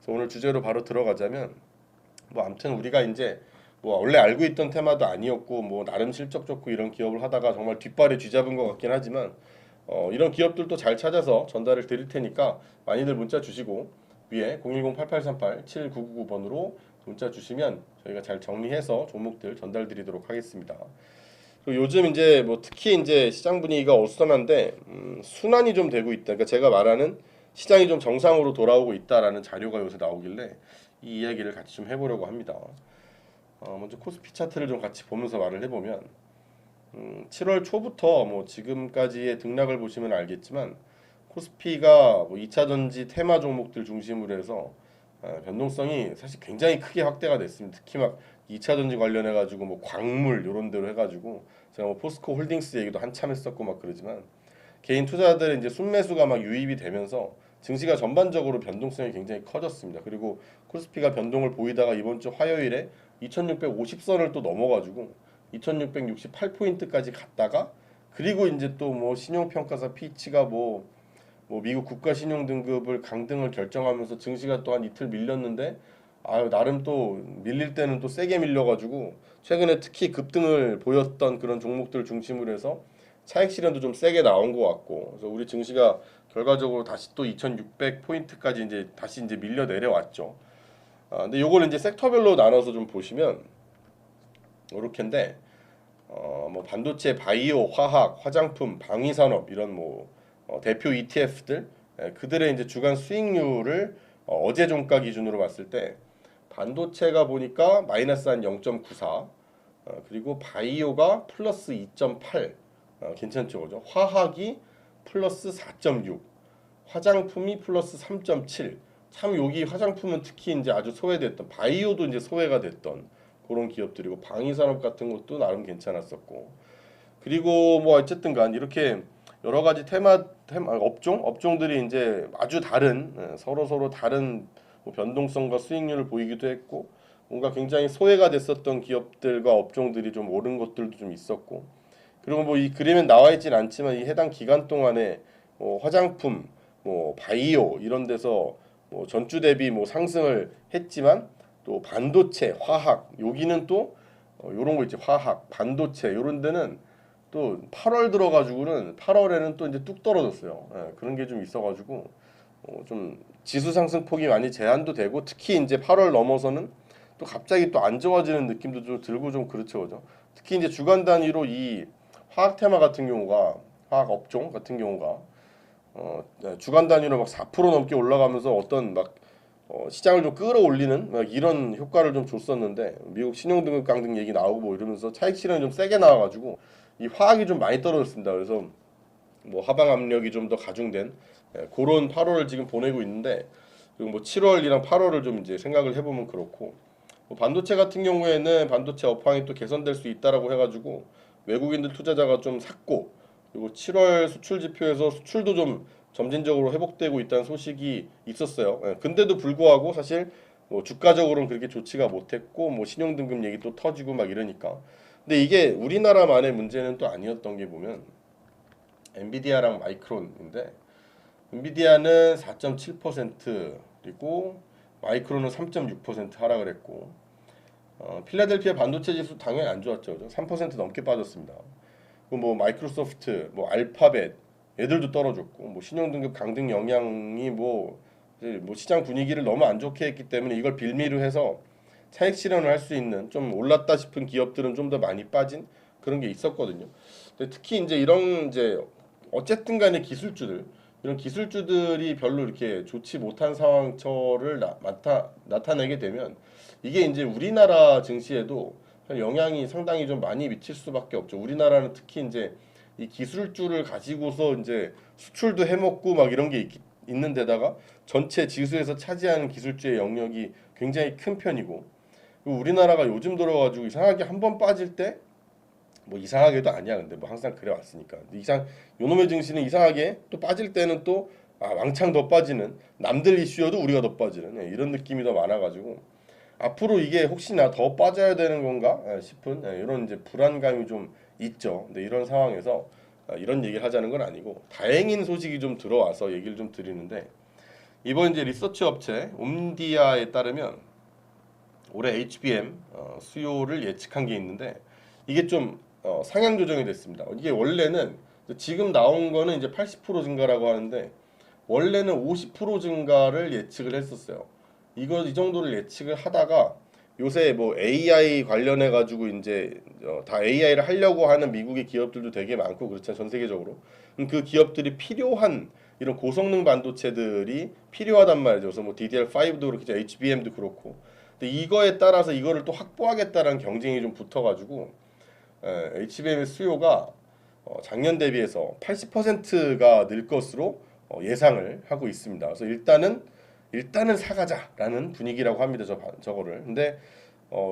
그래서 오늘 주제로 바로 들어가자면 뭐 아무튼 우리가 이제 뭐 원래 알고 있던 테마도 아니었고 뭐 나름 실적 좋고 이런 기업을 하다가 정말 뒷발에 쥐잡은 것 같긴 하지만 이런 기업들도 잘 찾아서 전달을 드릴 테니까 많이들 문자 주시고 위에 010-8838-7999번으로 문자 주시면 저희가 잘 정리해서 종목들 전달 드리도록 하겠습니다. 그리고 요즘 이제 뭐 특히 이제 시장 분위기가 어수선한데 순환이 좀 되고 있다. 그러니까 제가 말하는 시장이 좀 정상으로 돌아오고 있다라는 자료가 요새 나오길래 이 이야기를 같이 좀 해보려고 합니다. 먼저 코스피 차트를 좀 같이 보면서 말을 해보면 7월 초부터 뭐 지금까지의 등락을 보시면 알겠지만 코스피가 뭐 2차 전지 테마 종목들 중심으로 해서 변동성이 사실 굉장히 크게 확대가 됐습니다. 특히 막 2차 전지 관련해 가지고 뭐 광물 요런 데로 해 가지고 제가 뭐 포스코 홀딩스 얘기도 한참 했었고 막 그러지만 개인 투자들의 이제 순매수가 막 유입이 되면서 증시가 전반적으로 변동성이 굉장히 커졌습니다. 그리고 코스피가 변동을 보이다가 이번 주 화요일에 2650선을 또 넘어가지고 2668포인트까지 갔다가 그리고 이제 또 뭐 신용평가사 피치가 뭐 미국 국가 신용 등급을 강등을 결정하면서 증시가 또 한 이틀 밀렸는데 아유 나름 또 밀릴 때는 또 세게 밀려가지고 최근에 특히 급등을 보였던 그런 종목들 중심으로 해서 차익 실현도 좀 세게 나온 것 같고 그래서 우리 증시가 결과적으로 다시 또 2600포인트까지 이제 다시 이제 밀려 내려왔죠. 근데 요걸 이제 섹터별로 나눠서 좀 보시면 요렇게인데 뭐 반도체, 바이오, 화학, 화장품, 방위산업 이런 뭐 대표 ETF들 그들의 이제 주간 수익률을 어제 종가 기준으로 봤을 때 반도체가 보니까 마이너스 한 0.94 그리고 바이오가 플러스 2.8 괜찮죠 그죠? 화학이 플러스 4.6 화장품이 플러스 3.7 참 여기 화장품은 특히 이제 아주 소외됐던 바이오도 이제 소외가 됐던 그런 기업들이고 방위산업 같은 것도 나름 괜찮았었고 그리고 뭐 어쨌든 간 이렇게 여러 가지 업종들이 이제 아주 다른 서로 다른 뭐 변동성과 수익률을 보이기도 했고 뭔가 굉장히 소외가 됐었던 기업들과 업종들이 좀 오른 것들도 좀 있었고 그리고 뭐 이 그림에 나와 있진 않지만 이 해당 기간 동안에 뭐 화장품, 뭐 바이오 이런 데서 뭐 전주 대비 뭐 상승을 했지만 또 반도체, 화학 여기는 또 요런 거 있지 화학, 반도체 요런 데는 또 8월 들어가지고는 8월에는 또 이제 뚝 떨어졌어요. 그런 게 좀 있어가지고 좀 지수 상승 폭이 많이 제한도 되고 특히 이제 8월 넘어서는 또 갑자기 또 안 좋아지는 느낌도 좀 들고 좀 그렇죠, 그죠? 특히 이제 주간 단위로 이 화학 테마 같은 경우가 화학 업종 같은 경우가 주간 단위로 막 4% 넘게 올라가면서 어떤 막 시장을 좀 끌어올리는 막 이런 효과를 좀 줬었는데 미국 신용등급 강등 얘기 나오고 뭐 이러면서 차익 실현이 좀 세게 나와가지고 이 화학이 좀 많이 떨어졌습니다. 그래서 뭐 하방 압력이 좀 더 가중된 그런 8월을 지금 보내고 있는데 그리고 뭐 7월이랑 8월을 좀 이제 생각을 해보면 그렇고 뭐 반도체 같은 경우에는 반도체 업황이 또 개선될 수 있다라고 해가지고 외국인들 투자자가 좀 샀고 그리고 7월 수출 지표에서 수출도 좀 점진적으로 회복되고 있다는 소식이 있었어요. 근데도 불구하고 사실 뭐 주가적으로는 그렇게 좋지가 못했고 뭐 신용등급 얘기 또 터지고 막 이러니까 근데 이게 우리나라만의 문제는 또 아니었던 게 보면 엔비디아랑 마이크론인데 엔비디아는 4.7% 그리고 마이크론은 3.6% 하락을 했고 필라델피아 반도체 지수 당연히 안 좋았죠. 3% 넘게 빠졌습니다. 뭐 마이크로소프트, 뭐 알파벳 얘들도 떨어졌고 뭐 신용등급 강등 영향이 뭐 시장 분위기를 너무 안 좋게 했기 때문에 이걸 빌미로 해서 차익 실현을 할 수 있는 좀 올랐다 싶은 기업들은 좀 더 많이 빠진 그런 게 있었거든요. 근데 특히 이제 이런 이제 어쨌든 간에 기술주들 이런 기술주들이 별로 이렇게 좋지 못한 상황처를 나타내게 되면 이게 이제 우리나라 증시에도 영향이 상당히 좀 많이 미칠 수밖에 없죠. 우리나라는 특히 이제 이 기술주를 가지고서 이제 수출도 해먹고 막 이런 게 있는 데다가 전체 지수에서 차지하는 기술주의 영역이 굉장히 큰 편이고 그리고 우리나라가 요즘 들어가지고 이상하게 한 번 빠질 때 뭐 이상하게도 아니야 근데 뭐 항상 그래 왔으니까 근데 요놈의 증시는 이상하게 또 빠질 때는 또 왕창 더 빠지는 남들 이슈여도 우리가 더 빠지는 이런 느낌이 더 많아가지고 앞으로 이게 혹시나 더 빠져야 되는 건가 싶은 이런 이제 불안감이 좀 있죠. 근데 이런 상황에서 이런 얘기를 하자는 건 아니고 다행인 소식이 좀 들어와서 얘기를 좀 드리는데 이번 이제 리서치 업체 옴디아에 따르면 올해 HBM 수요를 예측한 게 있는데 이게 좀 상향 조정이 됐습니다. 이게 원래는 지금 나온 거는 이제 80% 증가라고 하는데 원래는 50% 증가를 예측을 했었어요. 이거 이 정도를 예측을 하다가 요새 뭐 AI 관련해 가지고 이제 다 AI를 하려고 하는 미국의 기업들도 되게 많고 그렇잖아요. 전 세계적으로. 그 기업들이 필요한 이런 고성능 반도체들이 필요하단 말이죠. 그래서 뭐 DDR5도 그렇고 HBM도 그렇고. 근데 이거에 따라서 이거를 또 확보하겠다라는 경쟁이 좀 붙어가지고 HBM의 수요가 작년 대비해서 80%가 늘 것으로 예상을 하고 있습니다. 그래서 일단은 사가자라는 분위기라고 합니다. 저거를. 근데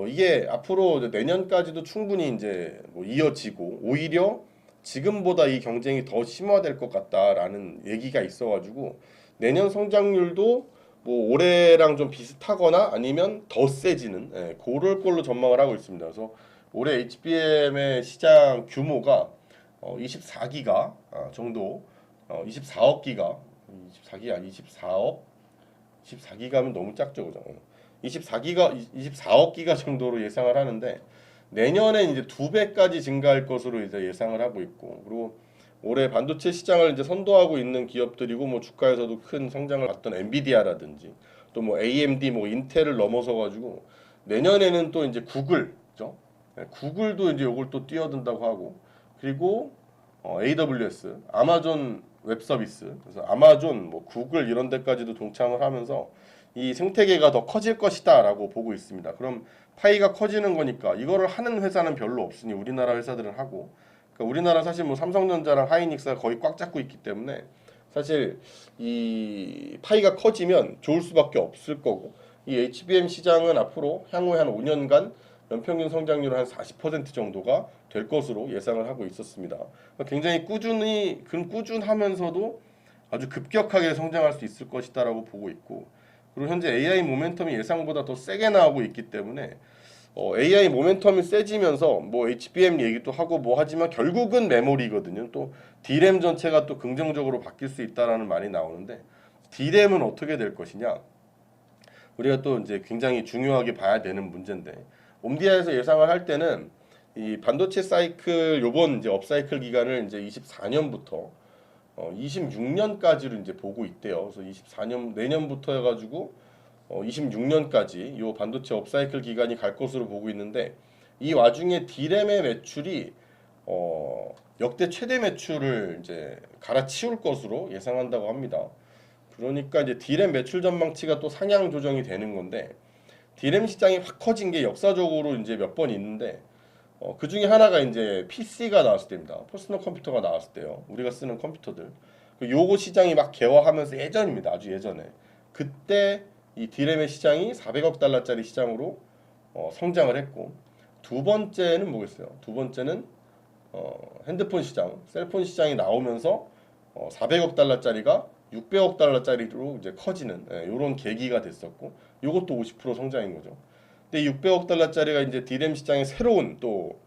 이게 앞으로 내년까지도 충분히 이제 뭐 이어지고 오히려 지금보다 이 경쟁이 더 심화될 것 같다라는 얘기가 있어가지고 내년 성장률도 뭐 올해랑 좀 비슷하거나 아니면 더 세지는 그럴 걸로 전망을 하고 있습니다. 그래서 올해 HBM의 시장 규모가 24기가 정도 24억 기가 24기가 아니 24기가면 너무 작죠, 그죠? 24억 기가 정도로 예상을 하는데 내년에 이제 2배까지 증가할 것으로 이제 예상을 하고 있고 그리고 올해 반도체 시장을 이제 선도하고 있는 기업들이고 뭐 주가에서도 큰 성장을 봤던 엔비디아라든지 또 뭐 AMD 뭐 인텔을 넘어서 가지고 내년에는 또 이제 구글죠. 구글도 이제 요걸 또 뛰어든다고 하고 그리고 AWS 아마존 웹 서비스 그래서 아마존 뭐 구글 이런 데까지도 동참을 하면서 이 생태계가 더 커질 것이다라고 보고 있습니다. 그럼 파이가 커지는 거니까 이거를 하는 회사는 별로 없으니 우리나라 회사들은 하고 그러니까 우리나라 사실 뭐 삼성전자랑 하이닉스가 거의 꽉 잡고 있기 때문에 사실 이 파이가 커지면 좋을 수밖에 없을 거고 이 HBM 시장은 앞으로 향후에 한 5년간 연평균 성장률 한 40% 정도가 될 것으로 예상을 하고 있었습니다. 그러니까 굉장히 꾸준하면서도 아주 급격하게 성장할 수 있을 것이다라고 보고 있고 그리고 현재 AI 모멘텀이 예상보다 더 세게 나오고 있기 때문에 AI 모멘텀이 세지면서 뭐 HBM 얘기도 하고 뭐 하지만 결국은 메모리거든요. 또 D램 전체가 또 긍정적으로 바뀔 수 있다라는 말이 나오는데 D램은 어떻게 될 것이냐? 우리가 또 이제 굉장히 중요하게 봐야 되는 문제인데 옴디아에서 예상을 할 때는 이 반도체 사이클 요번 이제 업사이클 기간을 이제 24년부터 26년까지로 이제 보고 있대요. 그래서 24년 내년부터 해가지고 26년까지 요 반도체 업사이클 기간이 갈 것으로 보고 있는데 이 와중에 D램의 매출이 역대 최대 매출을 이제 갈아치울 것으로 예상한다고 합니다. 그러니까 이제 D램 매출 전망치가 또 상향 조정이 되는 건데 D램 시장이 확 커진 게 역사적으로 이제 몇 번 있는데 그 중에 하나가 이제 PC가 나왔을 때입니다. 퍼스널 컴퓨터가 나왔을 때요. 우리가 쓰는 컴퓨터들. 요거 시장이 막 개화하면서 예전입니다. 아주 예전에. 그때 이 D램의 시장이 400억 달러짜리 시장으로 성장을 했고 두 번째는 뭐겠어요? 두 번째는 핸드폰 시장, 셀폰 시장이 나오면서 400억 달러짜리가 600억 달러짜리로 이제 커지는 이런 계기가 됐었고 이것도 50% 성장인 거죠. 근데 600억 달러짜리가 이제 D램 시장의 새로운 또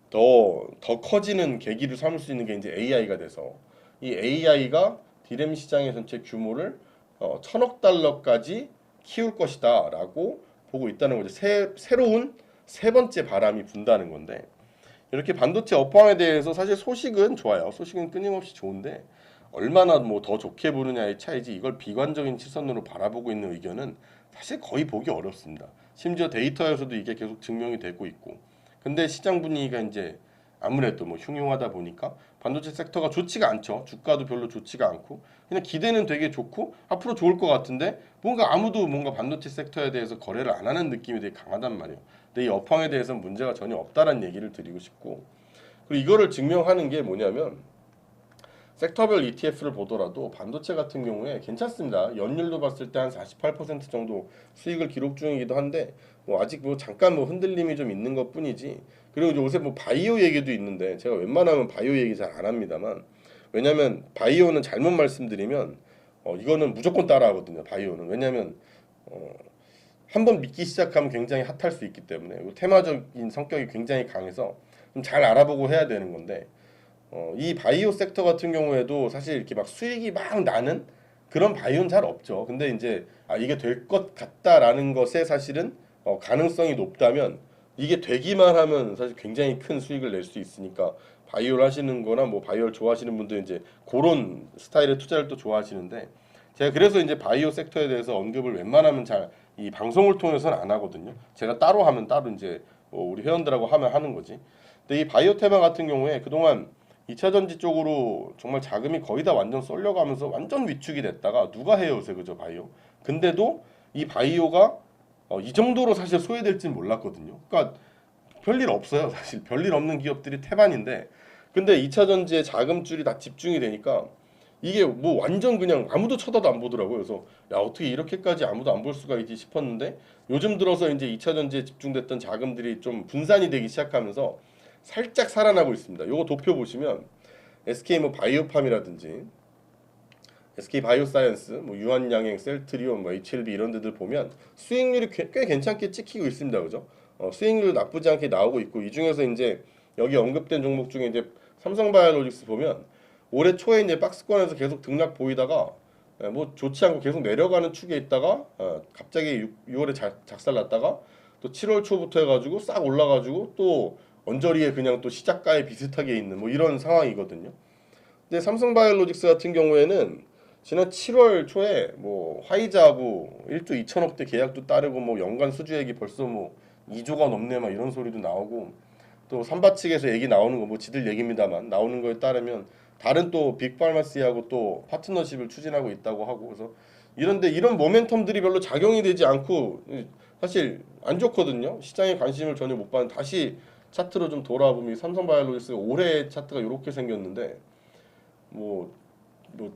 더 커지는 계기를 삼을 수 있는 게 이제 AI가 돼서 이 AI가 D램 시장의 전체 규모를 1000억 달러까지 키울 것이다라고 보고 있다는 거죠. 새로운 세 번째 바람이 분다는 건데 이렇게 반도체 업황에 대해서 사실 소식은 좋아요. 소식은 끊임없이 좋은데 얼마나 뭐 더 좋게 보느냐의 차이지 이걸 비관적인 시선으로 바라보고 있는 의견은 사실 거의 보기 어렵습니다. 심지어 데이터에서도 이게 계속 증명이 되고 있고 근데 시장 분위기가 이제 아무래도 뭐 흉흉하다 보니까 반도체 섹터가 좋지가 않죠. 주가도 별로 좋지가 않고 그냥 기대는 되게 좋고 앞으로 좋을 것 같은데 뭔가 아무도 뭔가 반도체 섹터에 대해서 거래를 안 하는 느낌이 되게 강하단 말이에요. 근데 이 업황에 대해서는 문제가 전혀 없다라는 얘기를 드리고 싶고 그리고 이거를 증명하는 게 뭐냐면 섹터별 ETF를 보더라도 반도체 같은 경우에 괜찮습니다. 연율도 봤을 때 한 48% 정도 수익을 기록 중이기도 한데 뭐 아직 뭐 잠깐 뭐 흔들림이 좀 있는 것뿐이지. 그리고 요새 뭐 바이오 얘기도 있는데 제가 웬만하면 바이오 얘기 잘 안 합니다만 왜냐면 바이오는 잘못 말씀드리면 이거는 무조건 따라하거든요. 바이오는 왜냐면 한번 믿기 시작하면 굉장히 핫할 수 있기 때문에 테마적인 성격이 굉장히 강해서 좀 잘 알아보고 해야 되는 건데 이 바이오 섹터 같은 경우에도 사실 이렇게 막 수익이 막 나는 그런 바이오는 잘 없죠. 근데 이제 이게 될 것 같다라는 것에 사실은 가능성이 높다면 이게 되기만 하면 사실 굉장히 큰 수익을 낼 수 있으니까 바이오를 하시는 거나 뭐 바이오를 좋아하시는 분들 이제 그런 스타일의 투자를 또 좋아하시는데 제가 그래서 이제 바이오 섹터에 대해서 언급을 웬만하면 잘 이 방송을 통해서는 안 하거든요. 제가 따로 하면 따로 이제 뭐 우리 회원들하고 하면 하는 거지. 근데 이 바이오 테마 같은 경우에 그동안 2차 전지 쪽으로 정말 자금이 거의 다 완전 쏠려가면서 완전 위축이 됐다가 누가 해요 요새 그죠 바이오. 근데도 이 바이오가 이 정도로 사실 소외될지는 몰랐거든요. 그러니까 별일 없어요 사실 별일 없는 기업들이 태반인데 근데 2차 전지에 자금줄이 다 집중이 되니까 이게 뭐 완전 그냥 아무도 쳐다도 안 보더라고요. 그래서 야 어떻게 이렇게까지 아무도 안 볼 수가 있지 싶었는데 요즘 들어서 이제 2차 전지에 집중됐던 자금들이 좀 분산이 되기 시작하면서 살짝 살아나고 있습니다. 요거 도표 보시면 SK 뭐 바이오팜이라든지 SK 바이오사이언스, 뭐 유한양행, 셀트리온, 뭐 HLB 이런 데들 보면 수익률이 꽤 괜찮게 찍히고 있습니다. 그죠? 수익률 나쁘지 않게 나오고 있고 이 중에서 이제 여기 언급된 종목 중에 이제 삼성바이오로직스 보면 올해 초에 이제 박스권에서 계속 등락 보이다가 뭐 좋지 않고 계속 내려가는 축에 있다가 갑자기 6월에 작살났다가 또 7월 초부터 해가지고 싹 올라가지고 또 언저리에 그냥 또 시작가에 비슷하게 있는 뭐 이런 상황이거든요. 근데 삼성바이오로직스 같은 경우에는 지난 7월 초에 뭐 화이자하고 1조 2천억대 계약도 따르고 뭐 연간 수주액이 벌써 뭐 2조가 넘네 막 이런 소리도 나오고 또 삼바 측에서 얘기 나오는 거 뭐 지들 얘기입니다만 나오는 거에 따르면 다른 또 빅파마시하고 또 파트너십을 추진하고 있다고 하고 그래서 이런데 이런 모멘텀들이 별로 작용이 되지 않고 사실 안 좋거든요. 시장에 관심을 전혀 못 받는 다시 차트로 좀 돌아보면 삼성바이오로직스 올해 차트가 이렇게 생겼는데 뭐, 뭐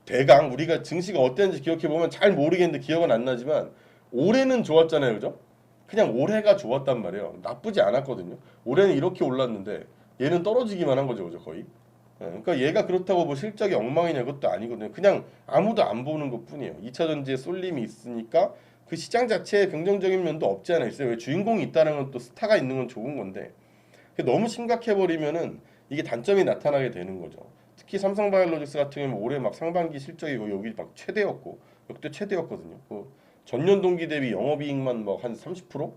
대강 우리가 증시가 어땠는지 기억해 보면 잘 모르겠는데 기억은 안 나지만 올해는 좋았잖아요, 그죠? 그냥 올해가 좋았단 말이에요. 나쁘지 않았거든요. 올해는 이렇게 올랐는데 얘는 떨어지기만 한 거죠, 그죠? 거의. 그러니까 얘가 그렇다고 뭐 실적이 엉망이냐 그것도 아니거든요. 그냥 아무도 안 보는 것뿐이에요. 2차 전지에 쏠림이 있으니까 그 시장 자체에 긍정적인 면도 없지 않아 있어요. 왜 주인공이 있다는 건 또 스타가 있는 건 좋은 건데 너무 심각해 버리면은 이게 단점이 나타나게 되는 거죠. 특히 삼성바이오로직스 같은 경우는 올해 막 상반기 실적이 여기 막 최대였고 역대 최대였거든요. 그 전년 동기 대비 영업이익만 막 한 30%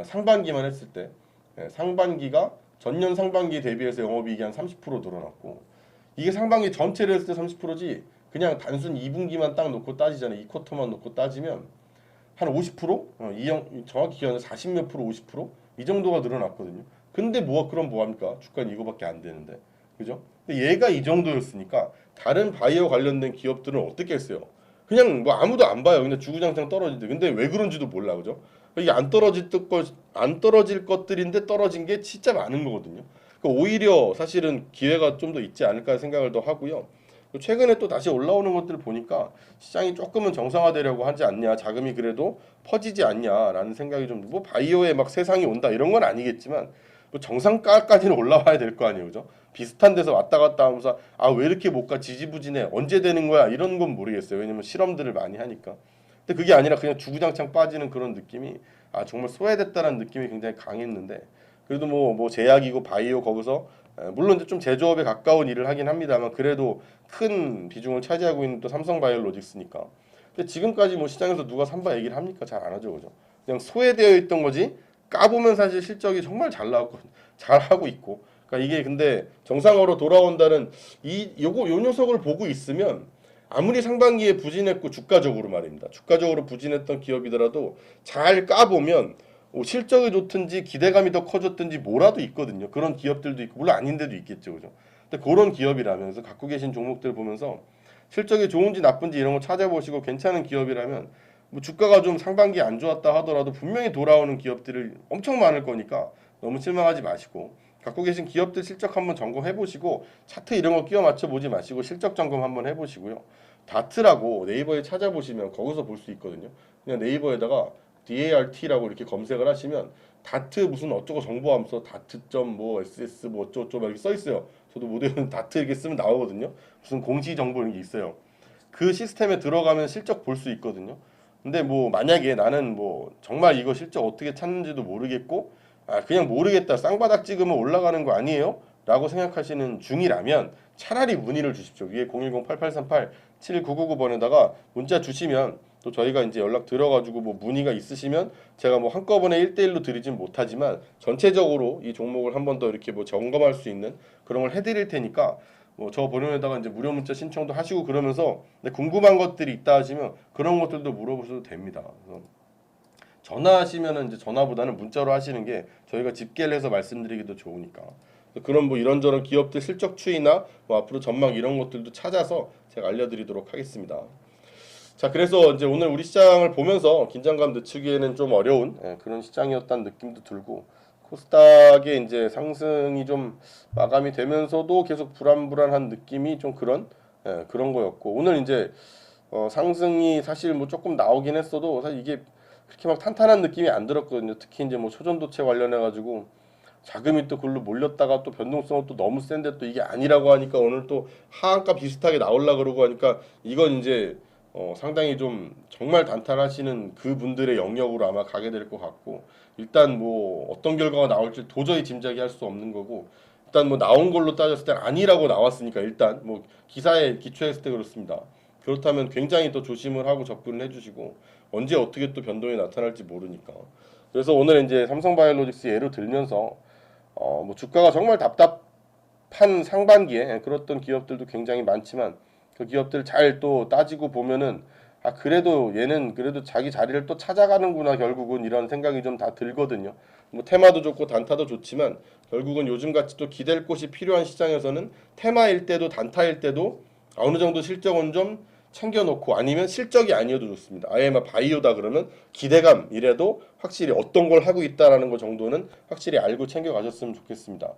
상반기만 했을 때 상반기가 전년 상반기 대비해서 영업이익이 한 30% 늘어났고 이게 상반기 전체를 했을 때 30%지 그냥 단순 2분기만 딱 놓고 따지잖아요. 이 쿼터만 놓고 따지면 한 50%? 정확히 기억나는 40 몇 프로 50%이 정도가 늘어났거든요. 근데 뭐 그럼 뭐 합니까? 주가는 이거밖에 안 되는데. 그죠? 근데 얘가 이 정도였으니까 다른 바이오 관련된 기업들은 어떻게 했어요? 그냥 뭐 아무도 안 봐요. 그냥 주구장창 떨어지는데. 근데 왜 그런지도 몰라. 그죠? 이게 안 떨어질 것들인데 떨어진 게 진짜 많은 거거든요. 그러니까 오히려 사실은 기회가 좀 더 있지 않을까 생각을 더 하고요. 최근에 또 다시 올라오는 것들을 보니까 시장이 조금은 정상화되려고 하지 않냐, 자금이 그래도 퍼지지 않냐라는 생각이 좀 뭐 바이오에 막 세상이 온다 이런 건 아니겠지만 뭐 정상가까지는 올라와야 될 거 아니에요, 그죠? 비슷한 데서 왔다 갔다 하면서 왜 이렇게 못 가 지지부진해 언제 되는 거야 이런 건 모르겠어요. 왜냐면 실험들을 많이 하니까. 근데 그게 아니라 그냥 주구장창 빠지는 그런 느낌이 정말 소외됐다는 느낌이 굉장히 강했는데 그래도 뭐 제약이고 바이오 거기서 물론 이제 좀 제조업에 가까운 일을 하긴 합니다만 그래도 큰 비중을 차지하고 있는 또 삼성바이오로직스니까. 근데 지금까지 뭐 시장에서 누가 삼바 얘기를 합니까? 잘 안 하죠, 그죠? 그냥 소외되어 있던 거지. 까보면 사실 실적이 정말 잘 나왔고 잘 하고 있고. 그러니까 이게 근데 정상으로 돌아온다는 요 녀석을 보고 있으면 아무리 상반기에 부진했고 주가적으로 말입니다. 주가적으로 부진했던 기업이더라도 잘 까보면 실적이 좋든지 기대감이 더 커졌든지 뭐라도 있거든요. 그런 기업들도 있고 물론 아닌 데도 있겠죠, 그죠? 근데 그런 기업이라면서 갖고 계신 종목들 보면서 실적이 좋은지 나쁜지 이런 거 찾아보시고 괜찮은 기업이라면 뭐 주가가 좀 상반기 안 좋았다 하더라도 분명히 돌아오는 기업들을 엄청 많을 거니까 너무 실망하지 마시고 갖고 계신 기업들 실적 한번 점검해 보시고 차트 이런 거 끼워 맞춰 보지 마시고 실적 점검 한번 해 보시고요. 다트라고 네이버에 찾아보시면 거기서 볼 수 있거든요. 그냥 네이버에다가 DART라고 이렇게 검색을 하시면 다트 무슨 어쩌고 정보하면서 다트.뭐 뭐 ss 뭐 어쩌고 이렇게 써 있어요. 저도 모델은 다트 이렇게 쓰면 나오거든요. 무슨 공시 정보 이런 게 있어요. 그 시스템에 들어가면 실적 볼 수 있거든요. 근데 뭐 만약에 나는 뭐 정말 이거 실적 어떻게 찾는지도 모르겠고 그냥 모르겠다 쌍바닥 찍으면 올라가는 거 아니에요? 라고 생각하시는 중이라면 차라리 문의를 주십시오. 위에 010-8838 7999번에다가 문자 주시면 또 저희가 이제 연락 들어가지고 뭐 문의가 있으시면 제가 뭐 한꺼번에 1대1로 드리진 못하지만 전체적으로 이 종목을 한 번 더 이렇게 뭐 점검할 수 있는 그런 걸 해드릴 테니까 뭐 저 보내다가 이제 무료 문자 신청도 하시고 그러면서 궁금한 것들이 있다 하시면 그런 것들도 물어보셔도 됩니다. 그래서 전화하시면은 이제 전화보다는 문자로 하시는 게 저희가 집계를 해서 말씀드리기도 좋으니까. 그런 뭐 이런저런 기업들 실적 추이나 뭐 앞으로 전망 이런 것들도 찾아서 제가 알려드리도록 하겠습니다. 자, 그래서 이제 오늘 우리 시장을 보면서 긴장감 늦추기에는 좀 어려운 그런 시장이었다는 느낌도 들고 코스닥의 이제 상승이 좀 마감이 되면서도 계속 불안불안한 느낌이 좀 그런 거였고 오늘 이제 상승이 사실 뭐 조금 나오긴 했어도 사실 이게 그렇게 막 탄탄한 느낌이 안 들었거든요. 특히 이제 뭐 초전도체 관련해 가지고 자금이 또 글로 몰렸다가 또 변동성은 또 너무 센데 또 이게 아니라고 하니까 오늘 또 하한가 비슷하게 나올라 그러고 하니까 이건 이제 상당히 좀 정말 단타하시는 그 분들의 영역으로 아마 가게 될 것 같고 일단 뭐 어떤 결과가 나올지 도저히 짐작이 할 수 없는 거고 일단 뭐 나온 걸로 따졌을 땐 아니라고 나왔으니까 일단 뭐 기사에 기초했을 때 그렇습니다. 그렇다면 굉장히 더 조심을 하고 접근을 해주시고 언제 어떻게 또 변동이 나타날지 모르니까 그래서 오늘 이제 삼성바이오로직스 예로 들면서 뭐 주가가 정말 답답한 상반기에 그랬던 기업들도 굉장히 많지만 그 기업들 잘 또 따지고 보면은 아 그래도 얘는 그래도 자기 자리를 또 찾아가는구나 결국은 이런 생각이 좀 다 들거든요. 뭐 테마도 좋고 단타도 좋지만 결국은 요즘같이 또 기댈 곳이 필요한 시장에서는 테마일 때도 단타일 때도 어느 정도 실적은 좀 챙겨놓고 아니면 실적이 아니어도 좋습니다. 아예 막 바이오다 그러면 기대감 이래도 확실히 어떤 걸 하고 있다라는 거 정도는 확실히 알고 챙겨가셨으면 좋겠습니다.